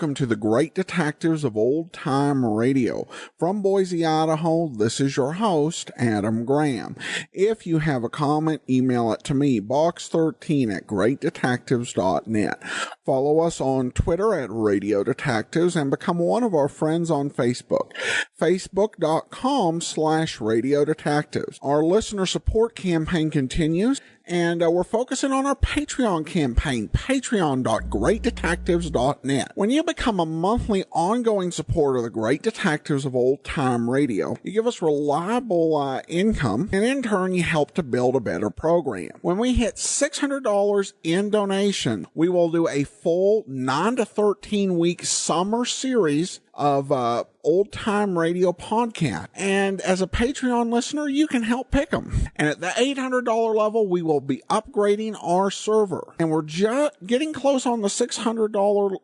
welcome to the Great Detectives of Old Time Radio. From Boise, Idaho, this is your host, Adam Graham. If you have a comment, email it to me, box13@greatdetectives.net. Follow us on Twitter at Radio Detectives and become one of our friends on Facebook, facebook.com/Radio Detectives. Our listener support campaign continues, and we're focusing on our Patreon campaign, patreon.greatdetectives.net. When you become a monthly ongoing supporter of the Great Detectives of Old Time Radio, you give us reliable income, and in turn you help to build a better program. When we hit $600 in donation, we will do a full 9 to 13 week summer series of old time radio podcast. And as a Patreon listener, you can help pick them. And at the $800 level, we will be upgrading our server. And we're just getting close on the $600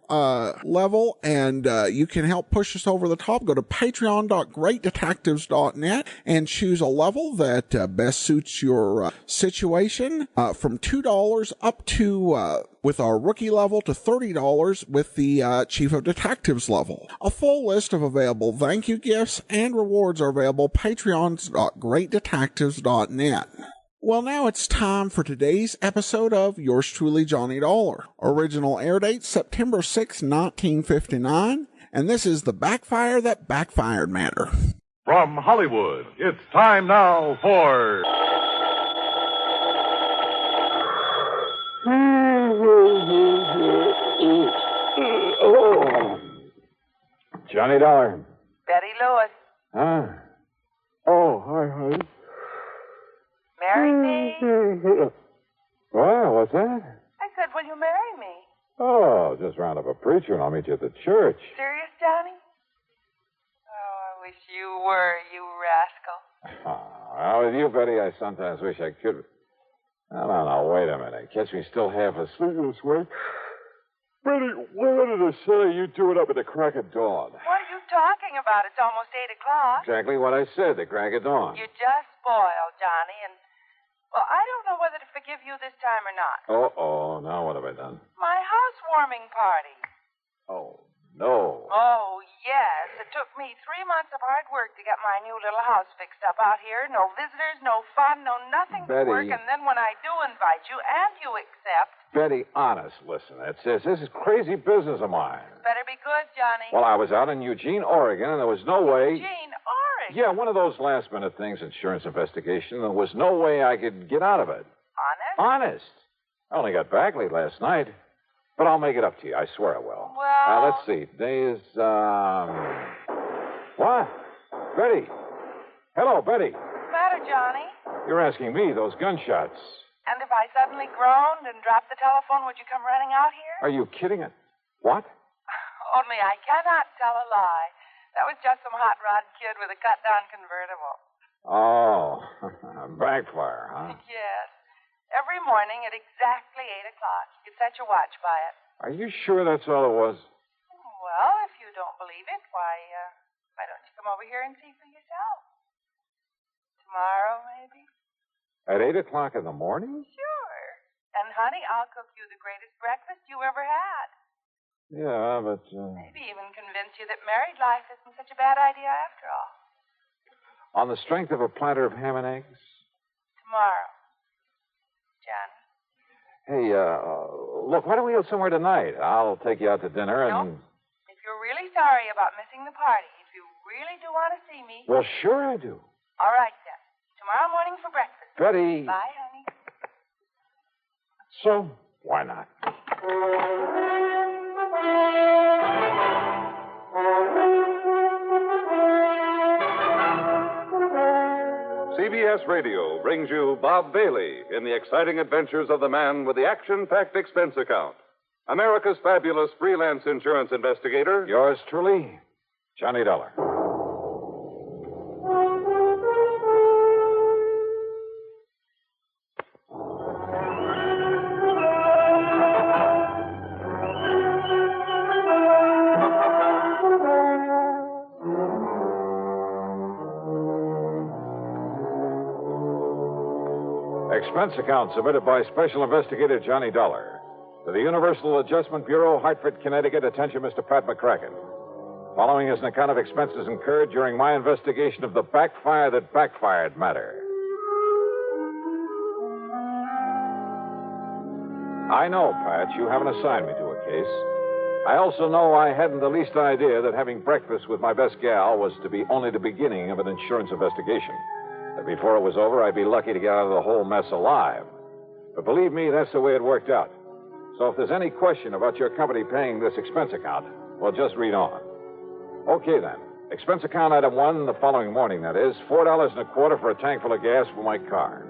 level, and you can help push us over the top. Go to patreon.greatdetectives.net and choose a level that best suits your situation, from $2 up to with our rookie level to $30 with the Chief of Detectives level. A full list of available thank you gifts and rewards are available at patreon.greatdetectives.net. Well, now it's time for today's episode of Yours Truly, Johnny Dollar. Original air date September 6, 1959, and this is the Backfire That Backfired matter. From Hollywood, it's time now for... Johnny Dollar. Betty Lewis. Huh? Oh, hi, honey. Marry me? Well, what's that? I said, will you marry me? Oh, just round up a preacher and I'll meet you at the church. Serious, Johnny? Oh, I wish you were, you rascal. Well, with you, Betty, I sometimes wish I could... No, wait a minute. Catch me still half asleep this way. Betty, where did the silly you do it up at the crack of dawn? What are you talking about? It's almost 8 o'clock. Exactly what I said, the crack of dawn. You just spoiled, Johnny, and... Well, I don't know whether to forgive you this time or not. Uh-oh, now what have I done? My housewarming party. Oh, no. Oh, yes. It took me 3 months of hard work to get my new little house fixed up out here. No visitors, no fun, no nothing Betty. to work. And then when I do invite you and you accept... Betty, honest, listen. This is crazy business of mine. Better be good, Johnny. Well, I was out in Eugene, Oregon, and there was no way... Eugene, Oregon? Yeah, one of those last-minute things, insurance investigation. There was no way I could get out of it. Honest? Honest. I only got back late last night. But I'll make it up to you. I swear I will. Well... let's see. Today is, What? Betty. Hello, Betty. What's the matter, Johnny? You're asking me, those gunshots. And if I suddenly groaned and dropped the telephone, would you come running out here? Are you kidding it? What? Only I cannot tell a lie. That was just some hot rod kid with a cut-down convertible. Oh, Backfire, huh? Yes. Every morning at exactly 8 o'clock. You could set your watch by it. Are you sure that's all it was? Well, if you don't believe it, why don't you come over here and see for yourself? Tomorrow, maybe? At 8 o'clock in the morning? Sure. And, honey, I'll cook you the greatest breakfast you ever had. Yeah, but... Maybe even convince you that married life isn't such a bad idea after all. On the strength of a platter of ham and eggs? Tomorrow. Johnny. Hey, look, why don't we go somewhere tonight? I'll take you out to dinner and... No. If you're really sorry about missing the party, if you really do want to see me... Well, sure I do. All right, then. Tomorrow morning for breakfast. Betty. Bye, honey. So, why not? CBS Radio brings you Bob Bailey in the exciting adventures of the man with the action-packed expense account. America's fabulous freelance insurance investigator. Yours truly, Johnny Dollar. Expense account submitted by Special Investigator Johnny Dollar. To the Universal Adjustment Bureau, Hartford, Connecticut. Attention, Mr. Pat McCracken. Following is an account of expenses incurred during my investigation of the Backfire that Backfired matter. I know, Pat, you haven't assigned me to a case. I also know I hadn't the least idea that having breakfast with my best gal was to be only the beginning of an insurance investigation. That before it was over, I'd be lucky to get out of the whole mess alive. But believe me, that's the way it worked out. So if there's any question about your company paying this expense account, well, just read on. Okay, then. Expense account item 1 the following morning, that is, $4.25 for a tank full of gas for my car.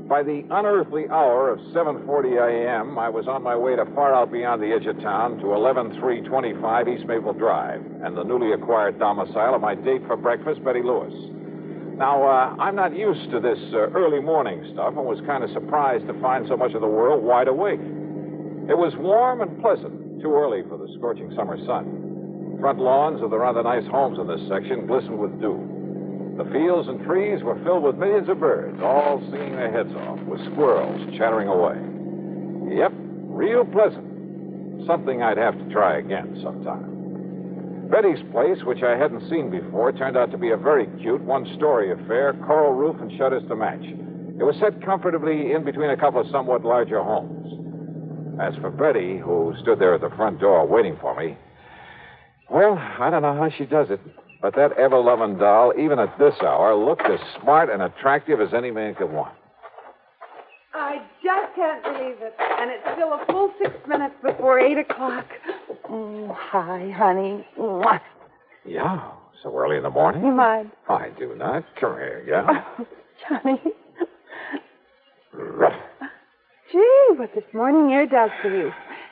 By the unearthly hour of 7:40 a.m., I was on my way to far out beyond the edge of town to 11325 East Maple Drive and the newly acquired domicile of my date for breakfast, Betty Lewis. Now, I'm not used to this early morning stuff and was kind of surprised to find so much of the world wide awake. It was warm and pleasant, too early for the scorching summer sun. Front lawns of the rather nice homes in this section glistened with dew. The fields and trees were filled with millions of birds, all singing their heads off, with squirrels chattering away. Yep, real pleasant. Something I'd have to try again sometime. Betty's place, which I hadn't seen before, turned out to be a very cute one-story affair, coral roof and shutters to match. It was set comfortably in between a couple of somewhat larger homes. As for Betty, who stood there at the front door waiting for me, well, I don't know how she does it, but that ever-loving doll, even at this hour, looked as smart and attractive as any man could want. I just can't believe it. And it's still a full 6 minutes before 8 o'clock. Hi, honey. Mwah. Yeah, so early in the morning? You mind? I do not. Come here, yeah? Oh, Johnny. Gee, what this morning air does for you.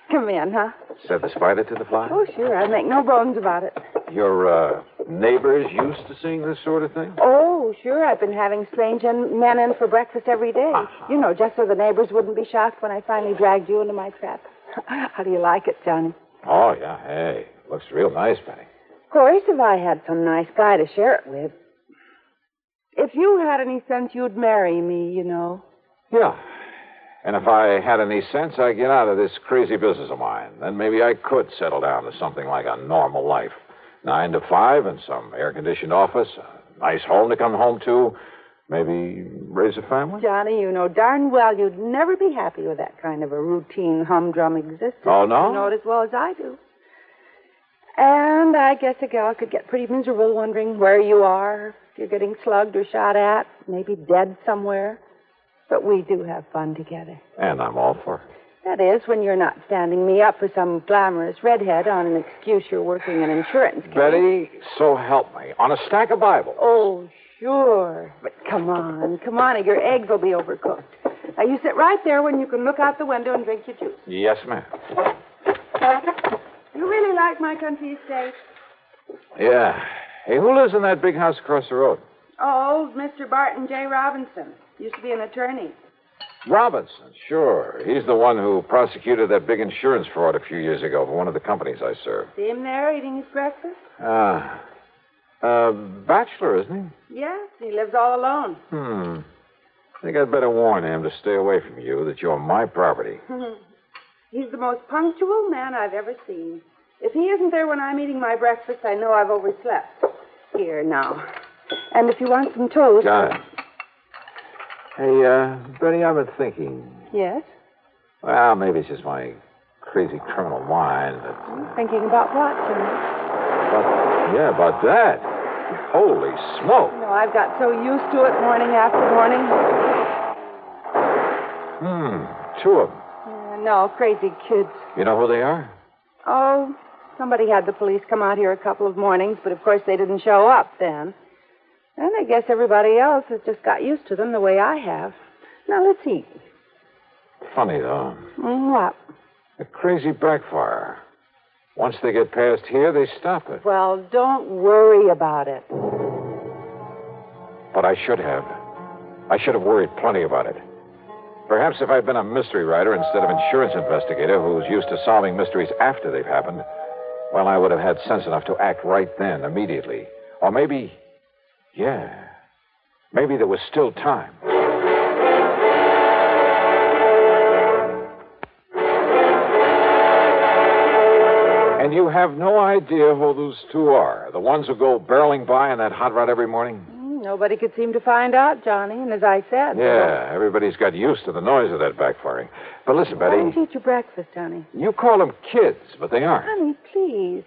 Come in, huh? Said the spider to the fly? Oh, sure. I make no bones about it. Your neighbors used to seeing this sort of thing? Oh, sure. I've been having strange men in for breakfast every day. Uh-huh. You know, just so the neighbors wouldn't be shocked when I finally dragged you into my trap. How do you like it, Johnny? Oh, yeah. Hey, looks real nice, Betty. Of course, if I had some nice guy to share it with. If you had any sense, you'd marry me, you know. Yeah. And if I had any sense, I'd get out of this crazy business of mine. Then maybe I could settle down to something like a normal life. 9 to 5 in some air-conditioned office, a nice home to come home to, maybe raise a family. Johnny, you know darn well you'd never be happy with that kind of a routine, humdrum existence. Oh, no? You know it as well as I do. And I guess a gal could get pretty miserable wondering where you are, if you're getting slugged or shot at, maybe dead somewhere. But we do have fun together. And I'm all for it. That is, when you're not standing me up for some glamorous redhead on an excuse you're working an insurance case. Betty, so help me. On a stack of Bibles. Oh, sure. But come on, or your eggs will be overcooked. Now, you sit right there when you can look out the window and drink your juice. Yes, ma'am. You really like my country estate? Yeah. Hey, who lives in that big house across the road? Oh, Mr. Barton J. Robinson. Used to be an attorney. Robinson, sure. He's the one who prosecuted that big insurance fraud a few years ago for one of the companies I served. See him there eating his breakfast? Bachelor, isn't he? Yes, he lives all alone. I think I'd better warn him to stay away from you, that you're my property. He's the most punctual man I've ever seen. If he isn't there when I'm eating my breakfast, I know I've overslept. Here, now. And if you want some toast... Got it. Hey, Betty, I've been thinking. Yes? Well, maybe it's just my crazy criminal mind, but... Thinking about what, Johnny? About that. Holy smoke. No, I've got so used to it morning after morning. 2 of them. No, crazy kids. You know who they are? Oh, somebody had the police come out here a couple of mornings, but of course they didn't show up then. And I guess everybody else has just got used to them the way I have. Now, let's eat. Funny, though. What? A crazy backfire. Once they get past here, they stop it. Well, don't worry about it. But I should have. I should have worried plenty about it. Perhaps if I'd been a mystery writer instead of insurance investigator who's used to solving mysteries after they've happened, well, I would have had sense enough to act right then, immediately. Or maybe... Yeah. Maybe there was still time. And you have no idea who those two are? The ones who go barreling by in that hot rod every morning? Nobody could seem to find out, Johnny, and as I said... Yeah, everybody's got used to the noise of that backfiring. But listen, Betty... Why don't you eat your breakfast, honey? You call them kids, but they aren't. Honey, please.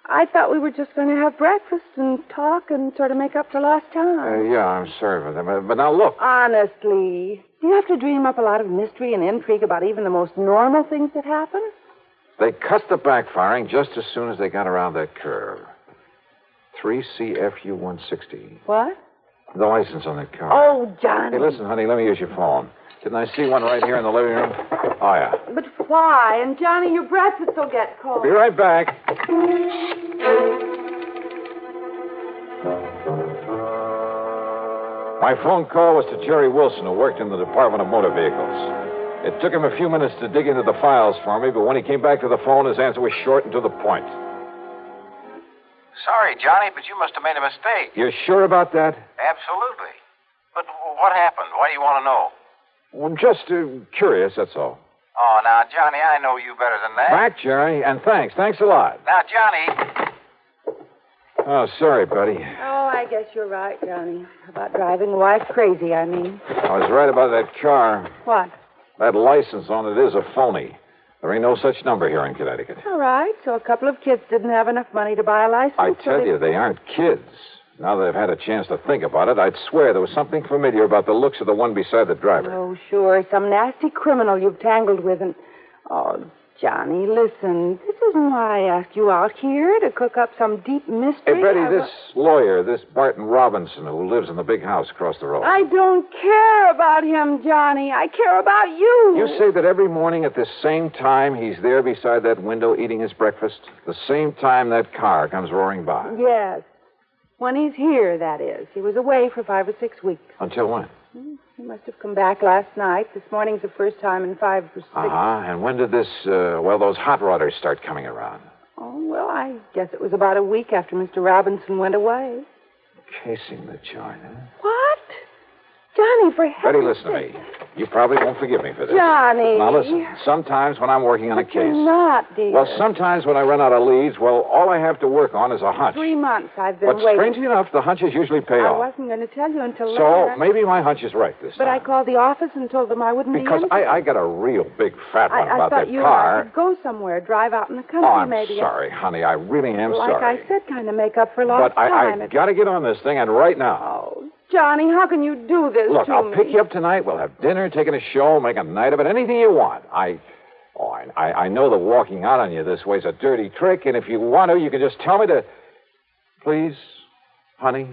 I thought we were just going to have breakfast and talk and sort of make up for lost time. Yeah, I'm sorry for that. But now look. Honestly, do you have to dream up a lot of mystery and intrigue about even the most normal things that happen? They cut the backfiring just as soon as they got around that curve. 3CFU160. What? The license on that car. Oh, Johnny. Hey, listen, honey, let me use your phone. Didn't I see one right here in the living room? Oh, yeah. But why? And, Johnny, your breakfast will get cold. Be right back. My phone call was to Jerry Wilson, who worked in the Department of Motor Vehicles. It took him a few minutes to dig into the files for me, but when he came back to the phone, his answer was short and to the point. Sorry, Johnny, but you must have made a mistake. You're sure about that? Absolutely. But what happened? Why do you want to know? Well, just curious, that's all. Oh, now, Johnny, I know you better than that. Back, Jerry, and thanks. Thanks a lot. Now, Johnny... Oh, sorry, buddy. Oh, I guess you're right, Johnny. About driving a wife crazy, I mean. I was right about that car. What? That license on it is a phony. There ain't no such number here in Connecticut. All right. So a couple of kids didn't have enough money to buy a license. I tell you, they aren't kids. Now that I've had a chance to think about it, I'd swear there was something familiar about the looks of the one beside the driver. Oh, sure. Some nasty criminal you've tangled with and... Oh, Johnny, listen. This isn't why I asked you out here, to cook up some deep mystery. Hey, Betty, this lawyer, this Barton Robinson, who lives in the big house across the road. I don't care about him, Johnny. I care about you. You say that every morning at the same time he's there beside that window eating his breakfast? The same time that car comes roaring by? Yes. When he's here, that is. He was away for 5 or 6 weeks. Until when? He must have come back last night. This morning's the first time in 5 or 6. And when did those hot rodders start coming around? Oh, well, I guess it was about a week after Mr. Robinson went away. Casing the joint, huh? What? Johnny, for heaven's Betty, listen to me. You probably won't forgive me for this. Johnny. Now, listen. Sometimes when I'm working on a case... You're not, dear. Well, sometimes when I run out of leads, all I have to work on is a hunch. 3 months I've been But waiting. strangely enough, the hunches usually pay I off. wasn't going to tell you until So later. maybe my hunch is right this But time. I called the office and told them I wouldn't Because be in. I got a real big fat one I about thought that you car. could go somewhere, drive out in the country, Oh, I'm maybe. sorry, honey. I really am Like sorry. I said, kind of make up for lost But time. I got to get on this thing, and right now. Oh, Johnny, how can you do this Look, to I'll me? pick you up tonight. We'll have dinner, taking a show, make a night of it, anything you want. I know that walking out on you this way's a dirty trick, and if you want to, you can just tell me to... Please, honey,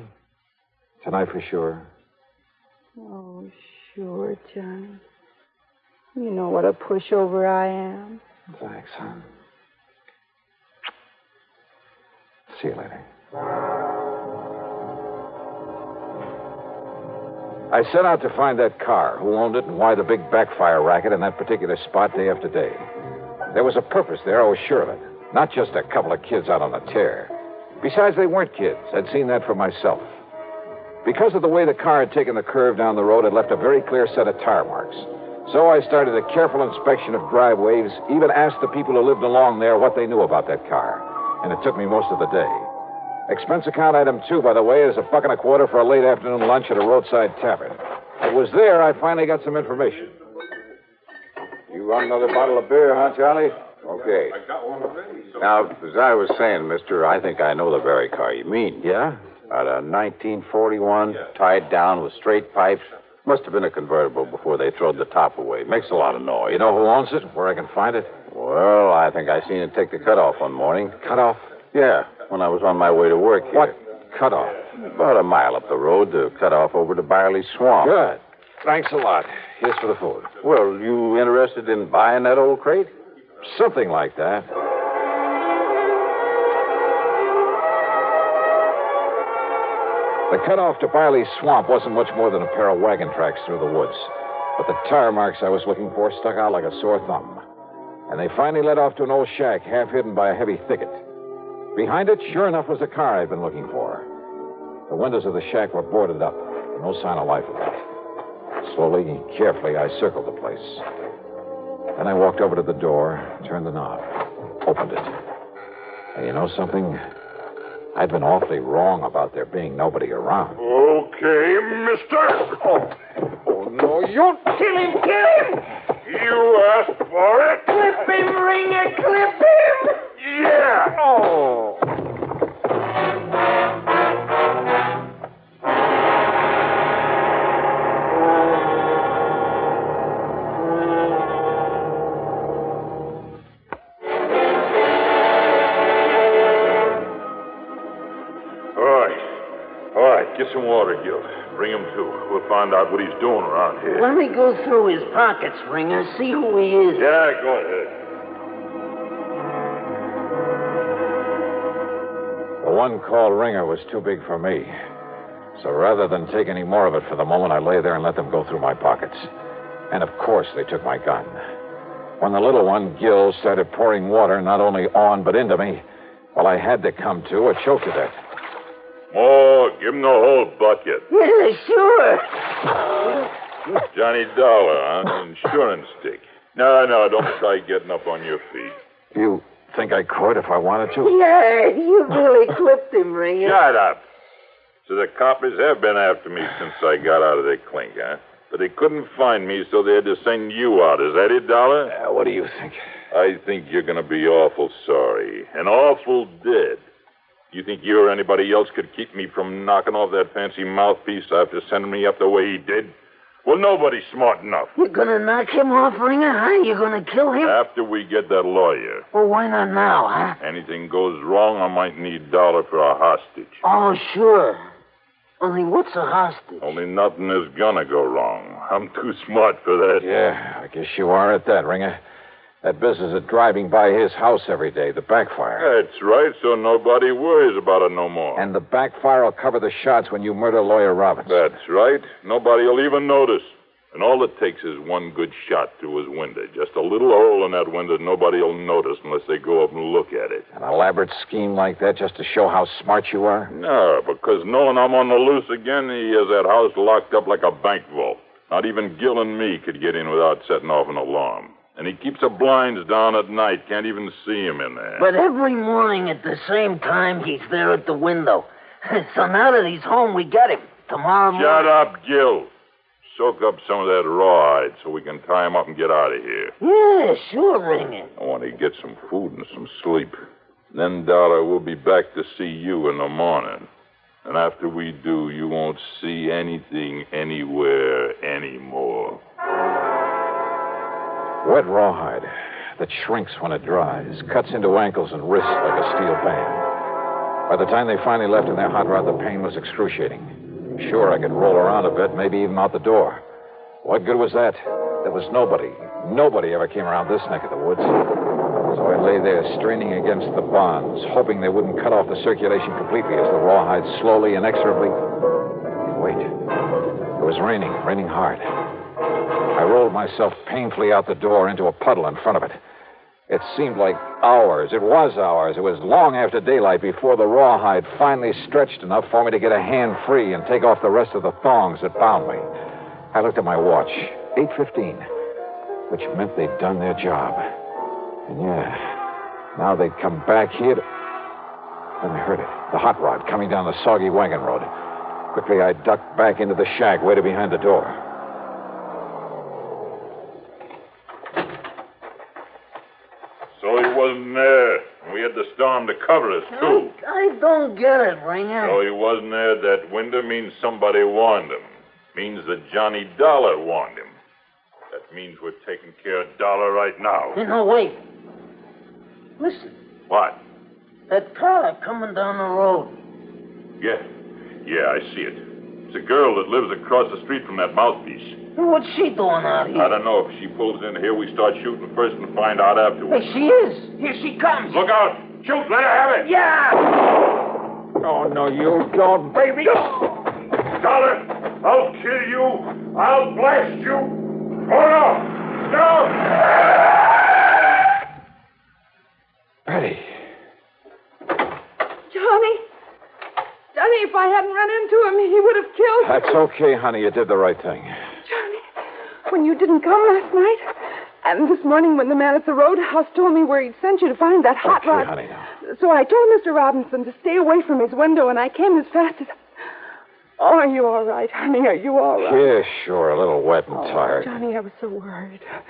tonight for sure. Oh, sure, Johnny. You know what a pushover I am. Thanks, hon. See you later. I set out to find that car, who owned it, and why the big backfire racket in that particular spot day after day. There was a purpose there, I was sure of it. Not just a couple of kids out on a tear. Besides, they weren't kids. I'd seen that for myself. Because of the way the car had taken the curve down the road, it left a very clear set of tire marks. So I started a careful inspection of driveways, even asked the people who lived along there what they knew about that car. And it took me most of the day. Expense account item 2, by the way, is $1.25 for a late afternoon lunch at a roadside tavern. It was there I finally got some information. You want another bottle of beer, huh, Charlie? Okay. I got one already. Now, as I was saying, mister, I think I know the very car you mean. Yeah? At a 1941, tied down with straight pipes. Must have been a convertible before they throwed the top away. Makes a lot of noise. You know who owns it? Where I can find it? Well, I think I seen it take the cutoff one morning. Cutoff? Yeah, when I was on my way to work here. What cutoff? About a mile up the road to cut off over to Byerly's Swamp. Good. Thanks a lot. Here's for the food. Well, you interested in buying that old crate? Something like that. The cutoff to Byerly's Swamp wasn't much more than a pair of wagon tracks through the woods. But the tire marks I was looking for stuck out like a sore thumb. And they finally led off to an old shack half hidden by a heavy thicket. Behind it, sure enough, was the car I'd been looking for. The windows of the shack were boarded up. No sign of life in it. Slowly and carefully, I circled the place. Then I walked over to the door, turned the knob, opened it. Hey, you know something? I've been awfully wrong about there being nobody around. Okay, mister. Oh, no, you... Kill him! You asked for it. Clip him, Ringer, clip him! Yeah. Oh. All right, get some water, Gil. Bring him to. We'll find out what he's doing around here. Let me go through his pockets, Ringer, see who he is. Yeah, go ahead. The one called Ringer was too big for me. So rather than take any more of it for the moment, I lay there and let them go through my pockets. And of course, they took my gun. When the little one, Gil, started pouring water not only on but into me, well, I had to come to or choke to death. Oh, give him the whole bucket. Yeah, sure. Johnny Dollar, huh? Insurance stick. No, don't try getting up on your feet. You think I could if I wanted to? Yeah, you really clipped him, Ringer. Shut up. So the coppers have been after me since I got out of their clink, huh? But they couldn't find me, so they had to send you out. Is that it, Dollar? What do you think? I think you're going to be awful sorry. And awful dead. You think you or anybody else could keep me from knocking off that fancy mouthpiece after sending me up the way he did? Well, nobody's smart enough. You're gonna knock him off, Ringer, huh? You're gonna kill him? After we get that lawyer. Well, why not now, huh? Anything goes wrong, I might need Dollar for a hostage. Oh, sure. Only what's a hostage? Only nothing is gonna go wrong. I'm too smart for that. Yeah, I guess you are at that, Ringer. That business of driving by his house every day, the Backfire. That's right, so nobody worries about it no more. And the Backfire will cover the shots when you murder Lawyer Robbins. That's right. Nobody will even notice. And all it takes is one good shot through his window. Just a little hole in that window nobody will notice unless they go up and look at it. An elaborate scheme like that just to show how smart you are? No, because knowing I'm on the loose again, he has that house locked up like a bank vault. Not even Gil and me could get in without setting off an alarm. And he keeps the blinds down at night. Can't even see him in there. But every morning at the same time, he's there at the window. So now that he's home, we get him. Tomorrow morning... Shut up, Gil. Soak up some of that rawhide so we can tie him up and get out of here. Yeah, sure, Ringer. I want to get some food and some sleep. Then, Dollar, we'll be back to see you in the morning. And after we do, you won't see anything anywhere anymore. Wet rawhide that shrinks when it dries, cuts into ankles and wrists like a steel band. By the time they finally left in their hot rod, the pain was excruciating. Sure, I could roll around a bit, maybe even out the door. What good was that? There was nobody. Nobody ever came around this neck of the woods. So I lay there straining against the bonds, hoping they wouldn't cut off the circulation completely as the rawhide slowly, inexorably... Wait. It was raining hard. I rolled myself painfully out the door into a puddle in front of it. It seemed like hours. It was hours. It was long after daylight before the rawhide finally stretched enough for me to get a hand free and take off the rest of the thongs that bound me. I looked at my watch. 8:15, which meant they'd done their job. And yeah, now they'd come back here to... Then I heard it. The hot rod coming down the soggy wagon road. Quickly, I ducked back into the shack, waited behind the door. So he wasn't there. We had the storm to cover us, too. I don't get it, Ringer. So he wasn't there at that window means somebody warned him. Means that Johnny Dollar warned him. That means we're taking care of Dollar right now. Hey, no, wait. Listen. What? That car coming down the road. Yeah, I see it. It's a girl that lives across the street from that mouthpiece. What's she doing out here? I don't know. If she pulls in here, we start shooting first and find out afterwards. Hey, she is. Here she comes. Look out! Shoot! Let her have it! Yeah! Oh, no, you don't, baby! Dollar! I'll kill you! I'll blast you! Oh, no! No! Betty. Johnny, if I hadn't run into him, he would have killed me. That's okay, honey. You did the right thing. Johnny, when you didn't come last night, and this morning when the man at the roadhouse told me where he'd sent you to find that hot rod. Honey, now. So I told Mr. Robinson to stay away from his window, and I came as fast as... Oh, are you all right, honey? Are you all right? Yeah, sure. A little wet and tired. Johnny, I was so worried. I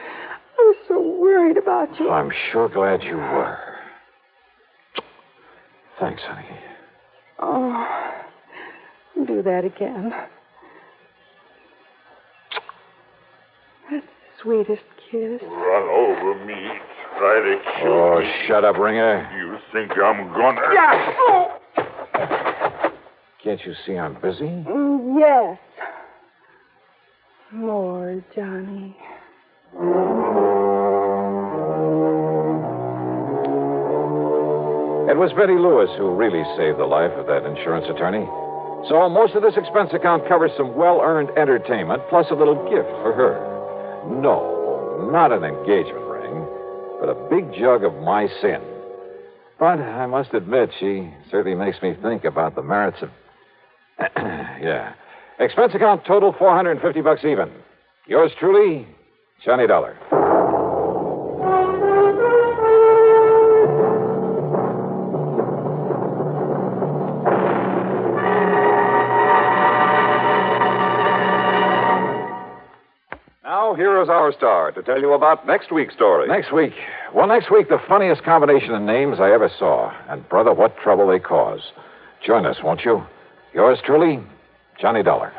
was so worried about you. I'm sure glad you were. Thanks, honey. Oh, do that again. That's the sweetest kiss. Run over me. Try to kill me. Shut up, Ringer. You think I'm gonna... Yeah. Oh. Can't you see I'm busy? Yes. More, Johnny. It was Betty Lewis who really saved the life of that insurance attorney. So most of this expense account covers some well-earned entertainment, plus a little gift for her. No, not an engagement ring, but a big jug of my sin. But I must admit, she certainly makes me think about the merits of... Yeah. Expense account total $450 even. Yours truly, Johnny Dollar. Now, here is our star to tell you about next week's story. Next week? Well, next week, the funniest combination of names I ever saw. And, brother, what trouble they cause. Join us, won't you? Yours truly, Johnny Dollar.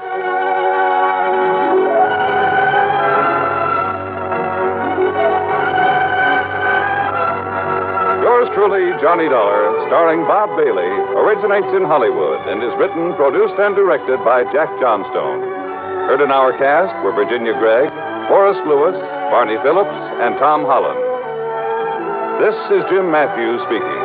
Yours truly, Johnny Dollar, starring Bob Bailey, originates in Hollywood and is written, produced, and directed by Jack Johnstone. Heard in our cast were Virginia Gregg, Forrest Lewis, Barney Phillips, and Tom Holland. This is Jim Matthews speaking.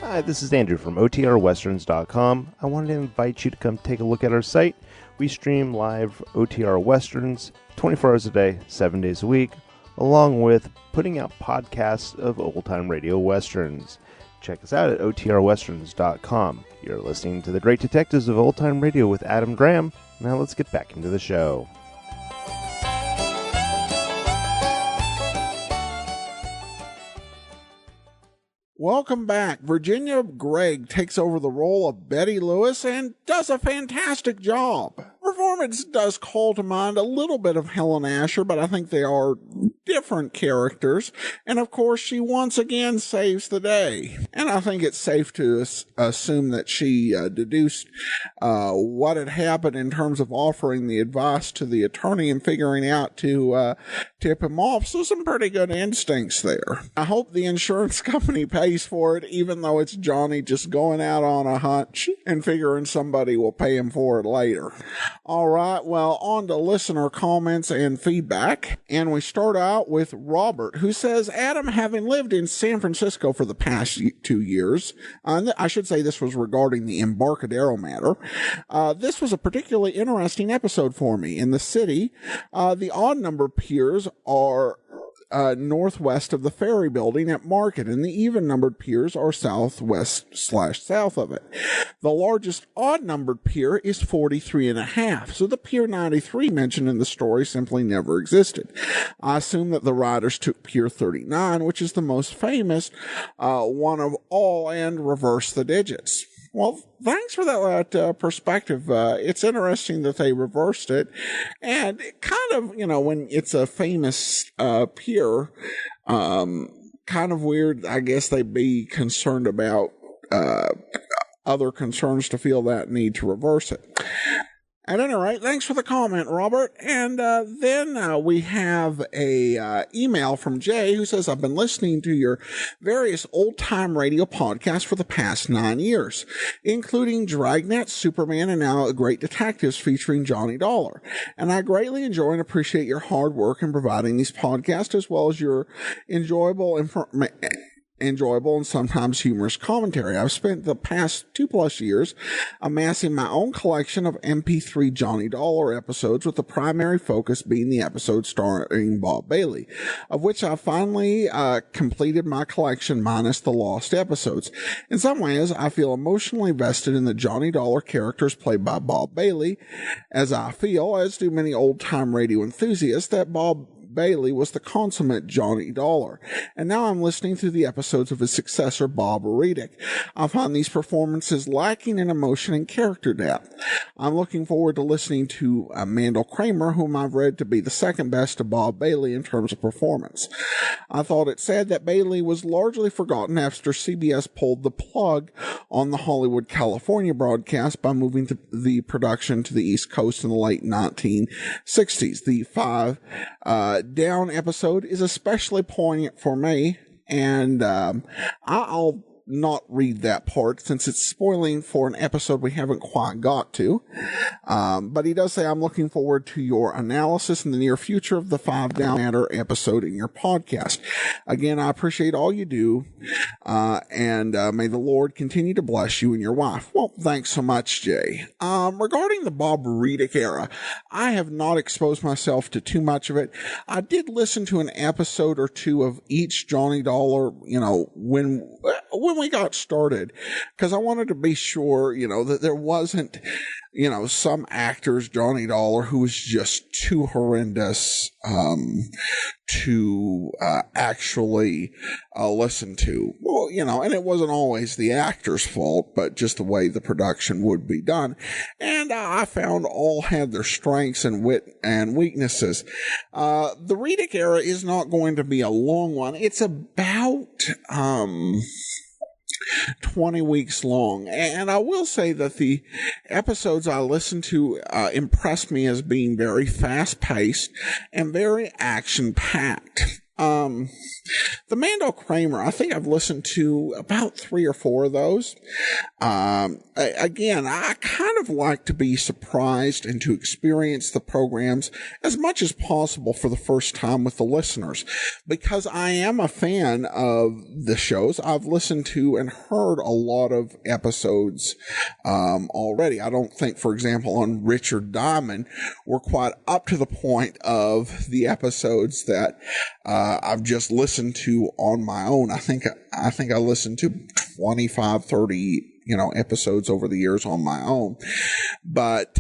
Hi, this is Andrew from OTRWesterns.com. I wanted to invite you to come take a look at our site. We stream live OTR Westerns 24 hours a day, 7 days a week, along with putting out podcasts of old-time radio westerns. Check us out at OTRWesterns.com. You're listening to The Great Detectives of Old Time Radio with Adam Graham. Now let's get back into the show. Welcome back. Virginia Gregg takes over the role of Betty Lewis and does a fantastic job. Performance does call to mind a little bit of Helen Asher, but I think they are different characters. And of course, she once again saves the day. And I think it's safe to assume that she deduced what had happened in terms of offering the advice to the attorney and figuring out to tip him off. So some pretty good instincts there. I hope the insurance company pays for it, even though it's Johnny just going out on a hunch and figuring somebody will pay him for it later. All right, well, on to listener comments and feedback. And we start out with Robert, who says, Adam, having lived in San Francisco for the past 2 years, I should say this was regarding the Embarcadero matter, this was a particularly interesting episode for me. In the city, the odd-numbered piers are northwest of the ferry building at Market, and the even-numbered piers are southwest/south of it. The largest odd-numbered pier is 43.5, so the Pier 93 mentioned in the story simply never existed. I assume that the writers took Pier 39, which is the most famous one of all, and reversed the digits. Well, thanks for that perspective. It's interesting that they reversed it. And it kind of, when it's a famous pier, kind of weird, I guess they'd be concerned about other concerns to feel that need to reverse it. At any rate, thanks for the comment, Robert. And then we have a email from Jay, who says, I've been listening to your various old-time radio podcasts for the past 9 years, including Dragnet, Superman, and now Great Detectives featuring Johnny Dollar. And I greatly enjoy and appreciate your hard work in providing these podcasts, as well as your enjoyable enjoyable and sometimes humorous commentary. I've spent the past 2+ years amassing my own collection of MP3 Johnny Dollar episodes, with the primary focus being the episode starring Bob Bailey, of which I finally completed my collection minus the lost episodes. In some ways, I feel emotionally vested in the Johnny Dollar characters played by Bob Bailey, as I feel, as do many old-time radio enthusiasts, that Bob Bailey was the consummate Johnny Dollar. And now I'm listening through the episodes of his successor, Bob Reddick. I find these performances lacking in emotion and character depth. I'm looking forward to listening to Mandel Kramer, whom I've read to be the second best to Bob Bailey in terms of performance. I thought it sad that Bailey was largely forgotten after CBS pulled the plug on the Hollywood, California broadcast by moving the production to the East Coast in the late 1960s. The 5 Down episode is especially poignant for me, and I'll not read that part since it's spoiling for an episode we haven't quite got to. But he does say, I'm looking forward to your analysis in the near future of the 5 Down Matter episode in your podcast. Again, I appreciate all you do, and may the Lord continue to bless you and your wife. Well, thanks so much, Jay. Regarding the Bob Reddick era, I have not exposed myself to too much of it. I did listen to an episode or two of each Johnny Dollar, when we got started, because I wanted to be sure, that there wasn't, some actors, Johnny Dollar, who was just too horrendous to actually listen to. Well, and it wasn't always the actor's fault, but just the way the production would be done. And I found all had their strengths and wit and weaknesses. The Reddick era is not going to be a long one. It's about 20 weeks long. And I will say that the episodes I listened to impressed me as being very fast-paced and very action-packed. The Mandel Kramer, I think I've listened to about 3 or 4 of those. Again, I kind of like to be surprised and to experience the programs as much as possible for the first time with the listeners, because I am a fan of the shows. I've listened to and heard a lot of episodes already. I don't think, for example, on Richard Diamond, we're quite up to the point of the episodes that I've just listened to on my own. I think I listened to 25, 30, episodes over the years on my own. But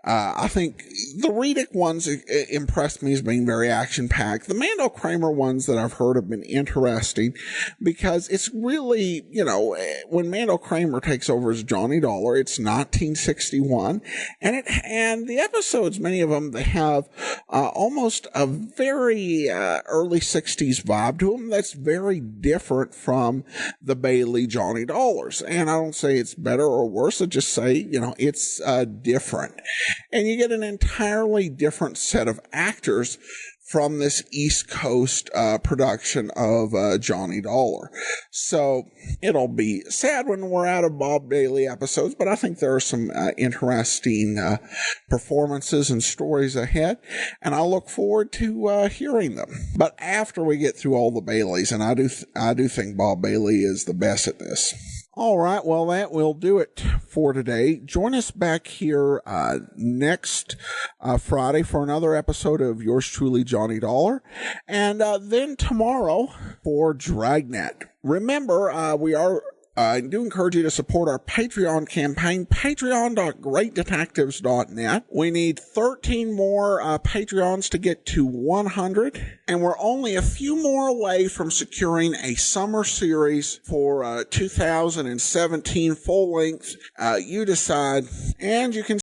I think the Reddick ones impressed me as being very action-packed. The Mandel Kramer ones that I've heard have been interesting because it's really, when Mandel Kramer takes over as Johnny Dollar, it's 1961, and the episodes, many of them, they have almost a very early 60s vibe to them that's very different from the Bailey Johnny Dollars. And I don't say it's better or worse, I just say, it's different. And you get an entirely different set of actors from this East Coast production of Johnny Dollar. So it'll be sad when we're out of Bob Bailey episodes, but I think there are some interesting performances and stories ahead, and I look forward to hearing them. But after we get through all the Baileys, and I do think Bob Bailey is the best at this. All right, well, that will do it for today. Join us back here next Friday for another episode of yours truly, Johnny Dollar, and then tomorrow for Dragnet. Remember, I do encourage you to support our Patreon campaign, patreon.greatdetectives.net. We need 13 more Patreons to get to 100, and we're only a few more away from securing a summer series for 2017 full length. You decide, and you can